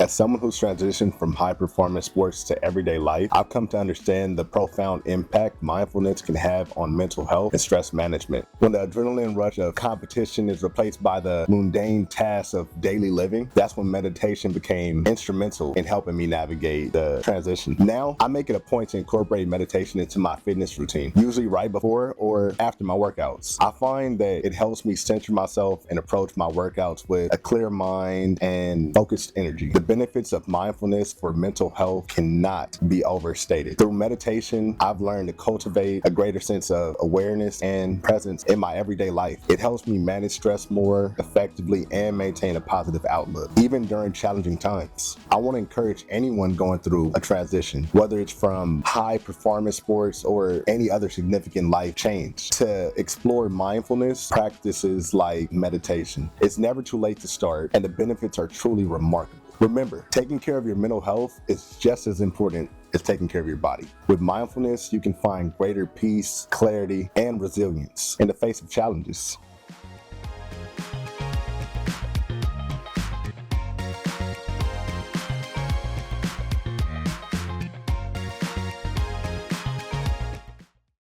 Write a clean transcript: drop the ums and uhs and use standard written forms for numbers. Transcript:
As someone who's transitioned from high performance sports to everyday life, I've come to understand the profound impact mindfulness can have on mental health and stress management. When the adrenaline rush of competition is replaced by the mundane tasks of daily living, that's when meditation became instrumental in helping me navigate the transition. Now, I make it a point to incorporate meditation into my fitness routine, usually right before or after my workouts. I find that it helps me center myself and approach my workouts with a clear mind and focused energy. The benefits of mindfulness for mental health cannot be overstated. Through meditation, I've learned to cultivate a greater sense of awareness and presence in my everyday life. It helps me manage stress more effectively and maintain a positive outlook, even during challenging times. I want to encourage anyone going through a transition, whether it's from high performance sports or any other significant life change, to explore mindfulness practices like meditation. It's never too late to start, and the benefits are truly remarkable. Remember, taking care of your mental health is just as important as taking care of your body. With mindfulness, you can find greater peace, clarity, and resilience in the face of challenges.